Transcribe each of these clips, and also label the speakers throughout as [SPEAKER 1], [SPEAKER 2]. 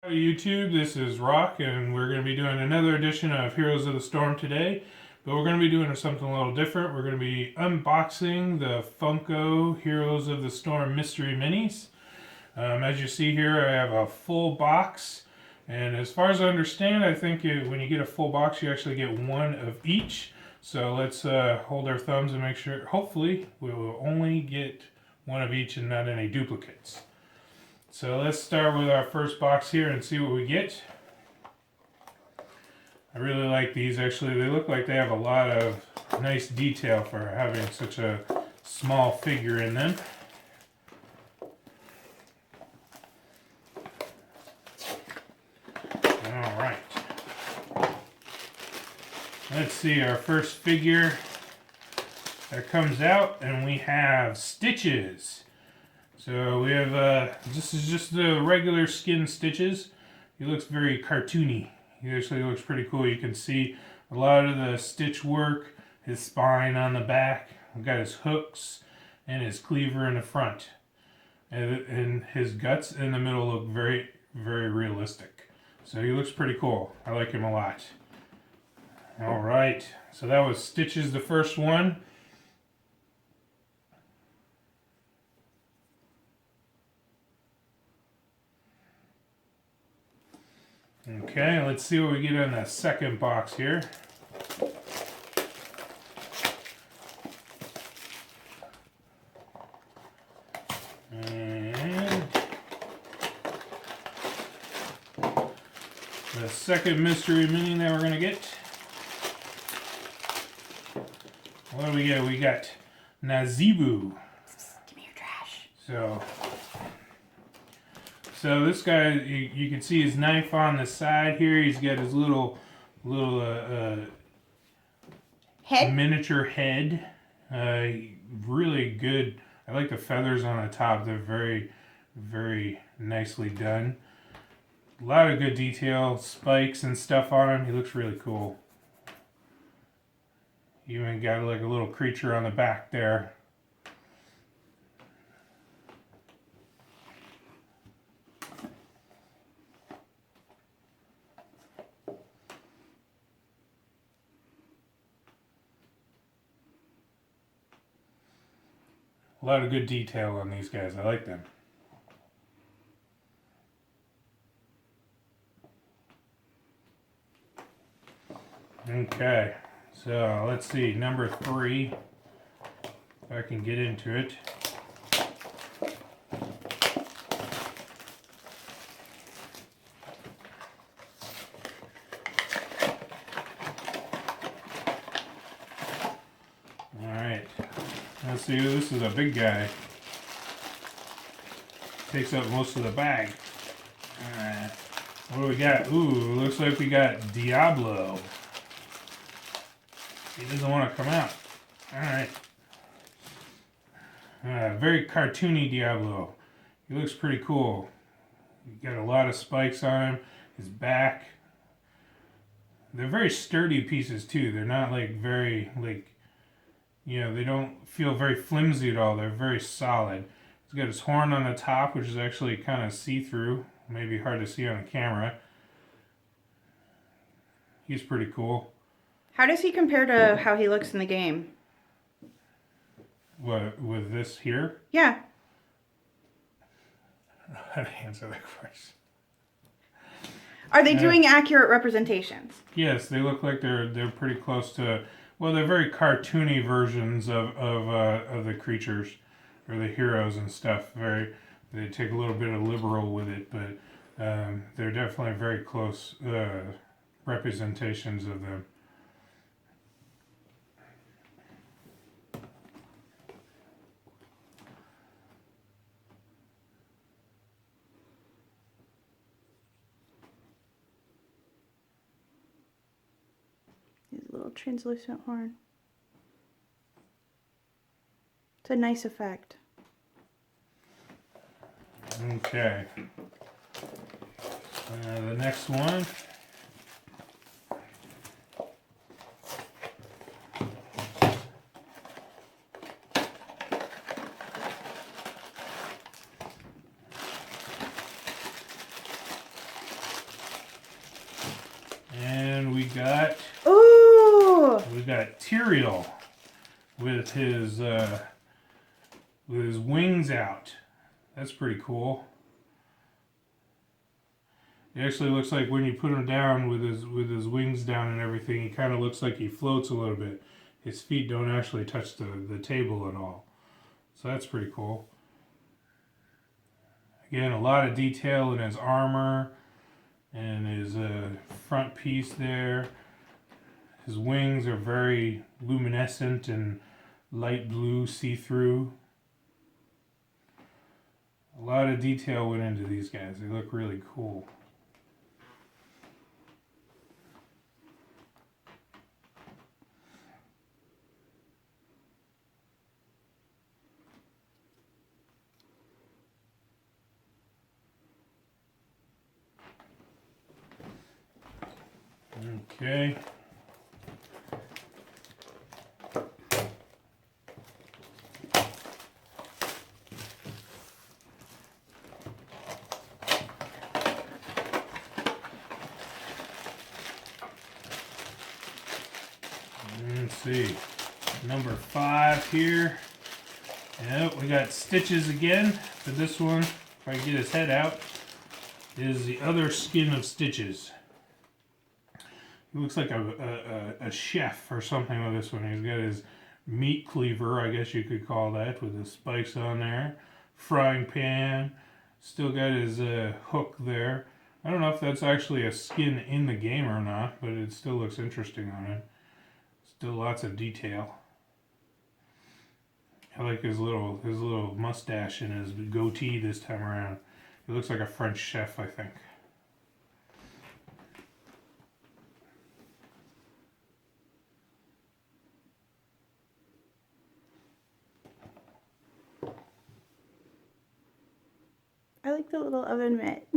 [SPEAKER 1] YouTube, this is Rock, and we're going to be doing another edition of Heroes of the Storm today, but we're going to be doing something a little different. We're going to be unboxing the Funko Heroes of the Storm Mystery Minis. As you see here, I have a full box, and as far as I understand, I think when you get a full box, you actually get one of each. So let's hold our thumbs and make sure, hopefully, we will only get one of each and not any duplicates. So let's start with our first box here and see what we get. I really like these. Actually, they look like they have a lot of nice detail for having such a small figure in them. Alright. Let's see our first figure that comes out, and we have Stitches. So we have, this is just the regular skin Stitches. He looks very cartoony. He actually looks pretty cool. You can see a lot of the stitch work, his spine on the back. We've got his hooks and his cleaver in the front. And his guts in the middle look very, very realistic. So he looks pretty cool. I like him a lot. Alright, so that was Stitches, the first one. Okay, let's see what we get in the second box here. And the second mystery mini that we're going to get. What do we get? We got Nazeebo.
[SPEAKER 2] Give me your trash.
[SPEAKER 1] So this guy, you can see his knife on the side here. He's got his little
[SPEAKER 2] head?
[SPEAKER 1] Miniature head. Really good. I like the feathers on the top. They're very, very nicely done. A lot of good detail, spikes and stuff on him. He looks really cool. Even got like a little creature on the back there. A lot of good detail on these guys. I like them. Okay, so let's see, number 3. If I can get into it. Alright. Let's see, this is a big guy. Takes up most of the bag. Alright. What do we got? Ooh, looks like we got Diablo. He doesn't want to come out. Alright. Very cartoony Diablo. He looks pretty cool. He got a lot of spikes on him. His back. They're very sturdy pieces too. They're not like very they don't feel very flimsy at all. They're very solid. He's got his horn on the top, which is actually kind of see-through. Maybe hard to see on the camera. He's pretty cool.
[SPEAKER 2] How does he compare to how he looks in the game?
[SPEAKER 1] What, with this here?
[SPEAKER 2] Yeah.
[SPEAKER 1] How to answer that question.
[SPEAKER 2] Are they doing accurate representations?
[SPEAKER 1] Yes, they look like they're pretty close to. Well, they're very cartoony versions of the creatures or the heroes and stuff. They take a little bit of liberal with it, but they're definitely very close representations of them.
[SPEAKER 2] His little translucent horn. It's a nice effect.
[SPEAKER 1] Okay. The next one. And we got
[SPEAKER 2] Ooh!
[SPEAKER 1] Tyrael with his wings out. That's pretty cool. It actually looks like when you put him down with his wings down and everything, he kind of looks like he floats a little bit. His feet don't actually touch the table at all. So that's pretty cool. Again, a lot of detail in his armor and his front piece there. His wings are very luminescent and light blue, see-through. A lot of detail went into these guys. They look really cool. Okay. Let's see. Number 5 here. Yep, we got Stitches again. But this one, if I can get his head out, is the other skin of Stitches. He looks like a chef or something with this one. He's got his meat cleaver, I guess you could call that, with the spikes on there. Frying pan. Still got his hook there. I don't know if that's actually a skin in the game or not, but it still looks interesting on it. Still lots of detail. I like his little mustache and his goatee this time around. He looks like a French chef, I think.
[SPEAKER 2] I like the little oven mitt.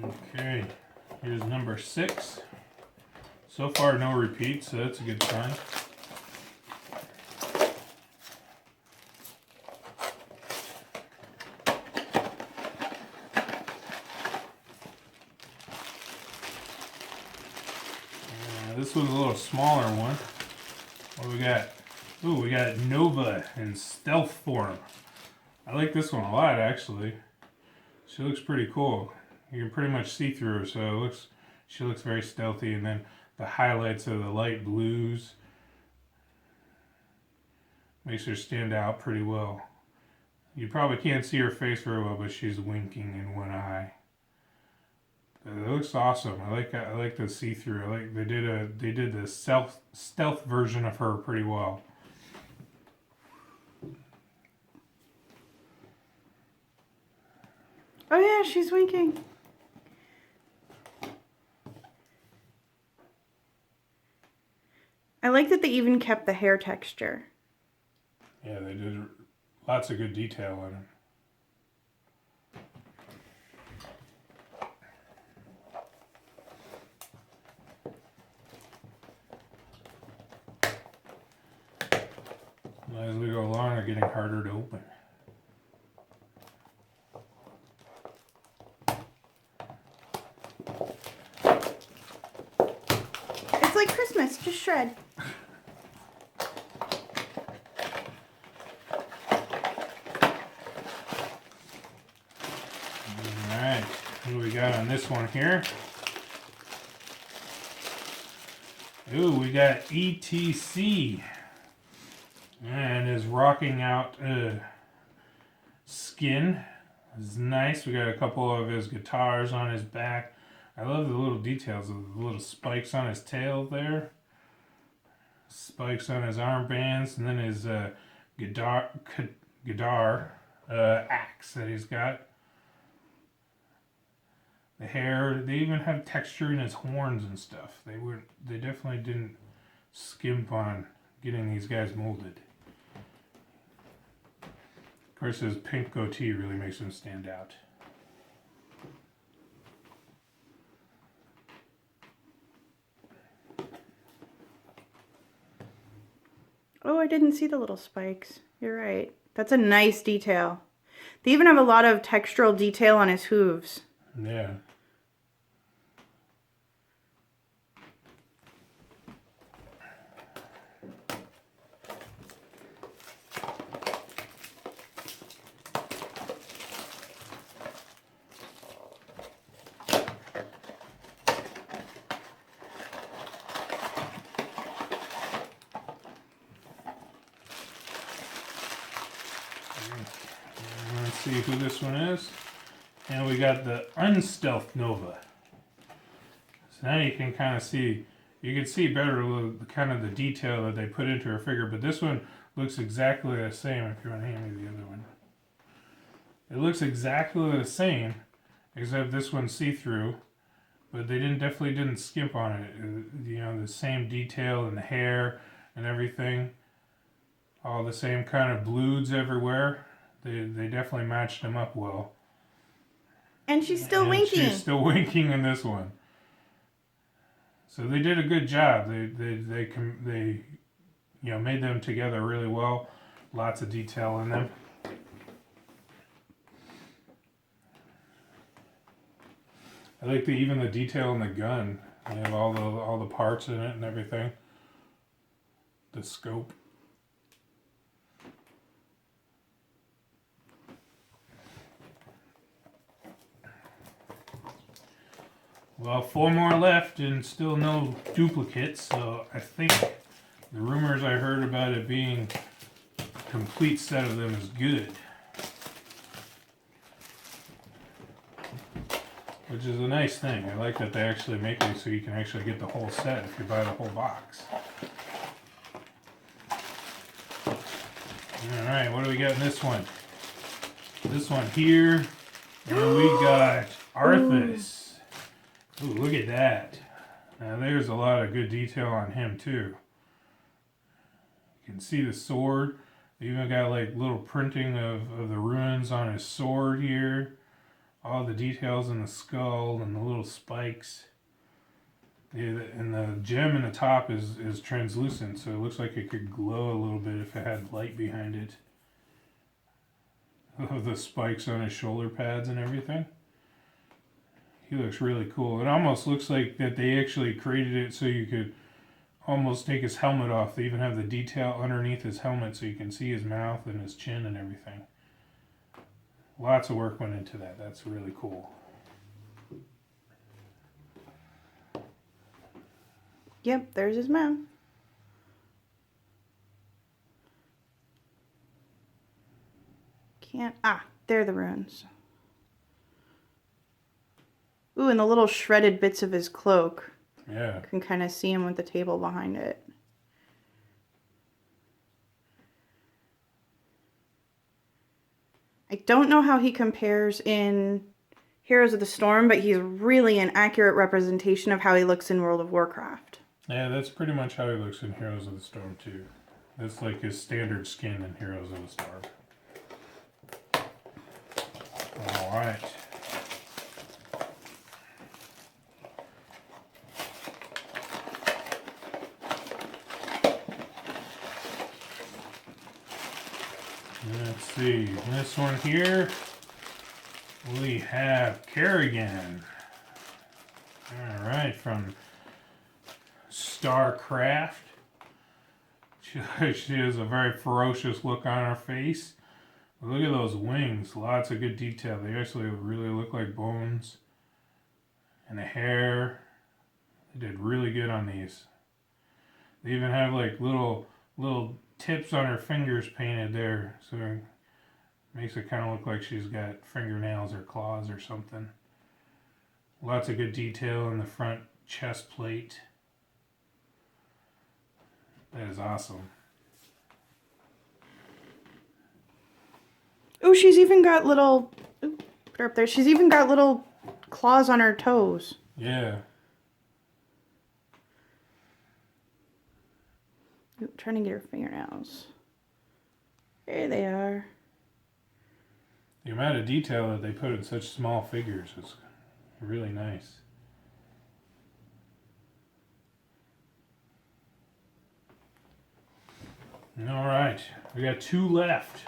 [SPEAKER 1] Okay, here's number 6. So far, no repeats, so that's a good sign. This one's a little smaller one. What do we got? Ooh, we got Nova in stealth form. I like this one a lot, actually. She looks pretty cool. You can pretty much see through her, so she looks very stealthy. And then the highlights of the light blues makes her stand out pretty well. You probably can't see her face very well, but she's winking in one eye. It looks awesome. I like the see-through. I like they did the stealth version of her pretty well.
[SPEAKER 2] Oh yeah, she's winking. I like that they even kept the hair texture.
[SPEAKER 1] Yeah, they did lots of good detail on it. As we go along, they're getting harder to open.
[SPEAKER 2] It's like Christmas, just shred.
[SPEAKER 1] Alright, what do we got on this one here? Ooh, we got ETC. And his rocking out skin is nice. We got a couple of his guitars on his back. I love the little details of the little spikes on his tail there. Spikes on his armbands, and then his guitar axe that he's got. The hair, they even have texture in his horns and stuff. They definitely didn't skimp on getting these guys molded. Of course, his pink goatee really makes him stand out.
[SPEAKER 2] Oh, I didn't see the little spikes. You're right. That's a nice detail. They even have a lot of textural detail on his hooves.
[SPEAKER 1] Yeah. Let's see who this one is. And we got the Unstealth Nova. So now you can kind of see, you can see better the kind of the detail that they put into her figure. But this one looks exactly the same. If you want to hand me the other one, it looks exactly the same, except this one's see-through. But they definitely didn't skimp on it. You know, the same detail in the hair and everything. All the same kind of blues everywhere. They definitely matched them up well.
[SPEAKER 2] And she's still
[SPEAKER 1] And
[SPEAKER 2] winking.
[SPEAKER 1] she's still winking in this one. So they did a good job. They you know, made them together really well. Lots of detail in them. I like even the detail in the gun. They have all the parts in it and everything. The scope. Well, 4 more left and still no duplicates, so I think the rumors I heard about it being a complete set of them is good. Which is a nice thing. I like that they actually make it so you can actually get the whole set if you buy the whole box. Alright, what do we got in this one? This one here, and we got Arthas. Ooh, look at that. Now there's a lot of good detail on him too. You can see the sword. They even got like little printing of the runes on his sword here. All the details in the skull and the little spikes. And the gem in the top is translucent, so it looks like it could glow a little bit if it had light behind it. The spikes on his shoulder pads and everything. He looks really cool. It almost looks like that they actually created it so you could almost take his helmet off. They even have the detail underneath his helmet so you can see his mouth and his chin and everything. Lots of work went into that. That's really cool.
[SPEAKER 2] Yep, there's his mouth. There are the runes. Ooh, and the little shredded bits of his cloak.
[SPEAKER 1] Yeah.
[SPEAKER 2] You can kind of see him with the table behind it. I don't know how he compares in Heroes of the Storm, but he's really an accurate representation of how he looks in World of Warcraft.
[SPEAKER 1] Yeah, that's pretty much how he looks in Heroes of the Storm too. That's like his standard skin in Heroes of the Storm. Alright. Let's see, this one here, we have Kerrigan. Alright, from StarCraft. She has a very ferocious look on her face. But look at those wings, lots of good detail. They actually really look like bones. And the hair, they did really good on these. They even have like little tips on her fingers painted there, so it makes it kind of look like she's got fingernails or claws or something. Lots of good detail in the front chest plate. That is awesome.
[SPEAKER 2] Ooh, she's even got little... Ooh, put her up there. She's even got little claws on her toes.
[SPEAKER 1] Yeah.
[SPEAKER 2] Ooh, trying to get her fingernails. There they are.
[SPEAKER 1] The amount of detail that they put in such small figures is really nice. All right, we got 2 left.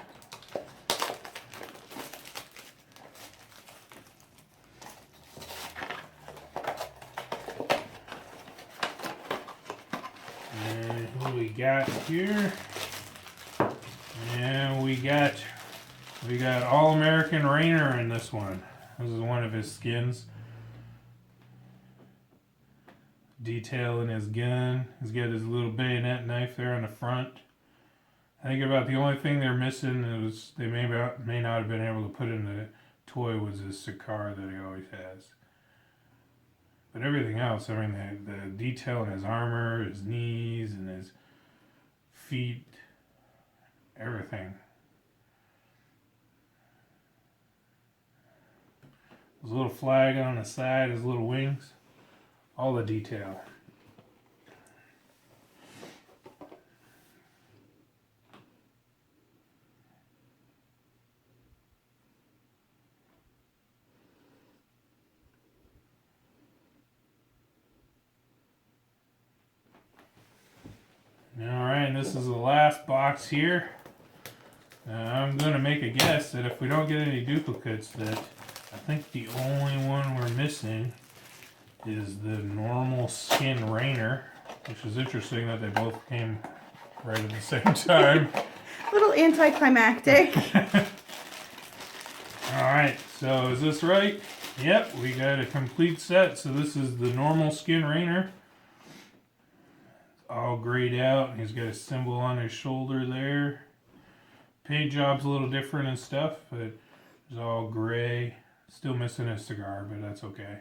[SPEAKER 1] got here. And we got All-American Rainer in this one. This is one of his skins. Detail in his gun. He's got his little bayonet knife there on the front. I think about the only thing they're missing is they may not have been able to put in the toy was his cigar that he always has. But everything else, I mean, the detail in his armor, his knees, and his feet, everything. His little flag on the side, his little wings, all the detail. Alright, this is the last box here. I'm going to make a guess that if we don't get any duplicates, that I think the only one we're missing is the normal skin Rainer, which is interesting that they both came right at the same time.
[SPEAKER 2] A little anticlimactic.
[SPEAKER 1] Alright, so is this right? Yep, we got a complete set. So this is the normal skin Rainer. All grayed out. He's got a symbol on his shoulder there. Paint job's a little different and stuff, but it's all gray. Still missing his cigar, but that's okay.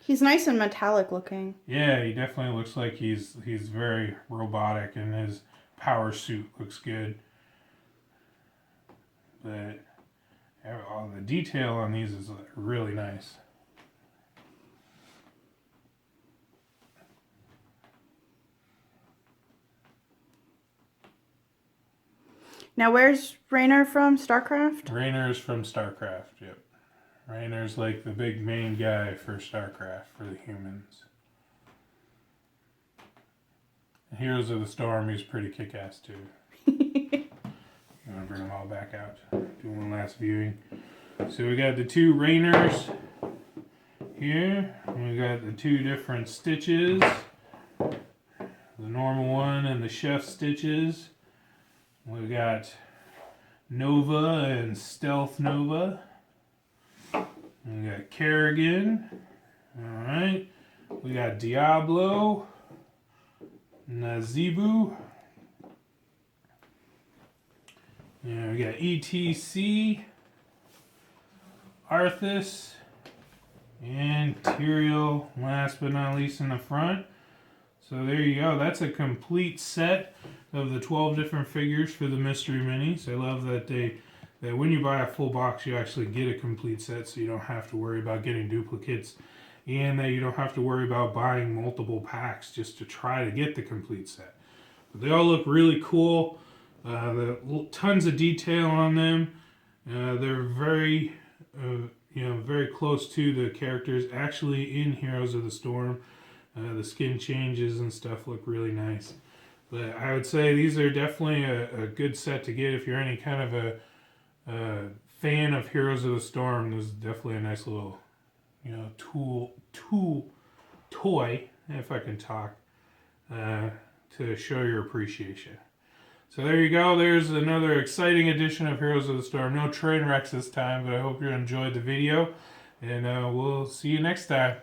[SPEAKER 2] He's nice and metallic looking.
[SPEAKER 1] Yeah, he definitely looks like he's very robotic, and his power suit looks good. But all the detail on these is really nice.
[SPEAKER 2] Now, where's Rainer from? StarCraft?
[SPEAKER 1] Rainer's from StarCraft, yep. Rainer's like the big main guy for StarCraft, for the humans. Heroes of the Storm, he's pretty kick-ass too. I'm going to bring them all back out. Do one last viewing. So we got the two Rainers here. And we got the two different stitches. The normal one and the chef stitches. We got Nova and Stealth Nova. We got Kerrigan. Alright. We got Diablo. Nazebu. Yeah, we got ETC. Arthas. And Tyrael, last but not least in the front. So there you go. That's a complete set of the 12 different figures for the mystery minis. I love that that when you buy a full box, you actually get a complete set, so you don't have to worry about getting duplicates, and that you don't have to worry about buying multiple packs just to try to get the complete set. But they all look really cool. Tons of detail on them. They're very, very close to the characters. Actually, in Heroes of the Storm, the skin changes and stuff look really nice. But I would say these are definitely a good set to get if you're any kind of a fan of Heroes of the Storm. This is definitely a nice little, toy, if I can talk, to show your appreciation. So there you go. There's another exciting edition of Heroes of the Storm. No train wrecks this time, but I hope you enjoyed the video, and we'll see you next time.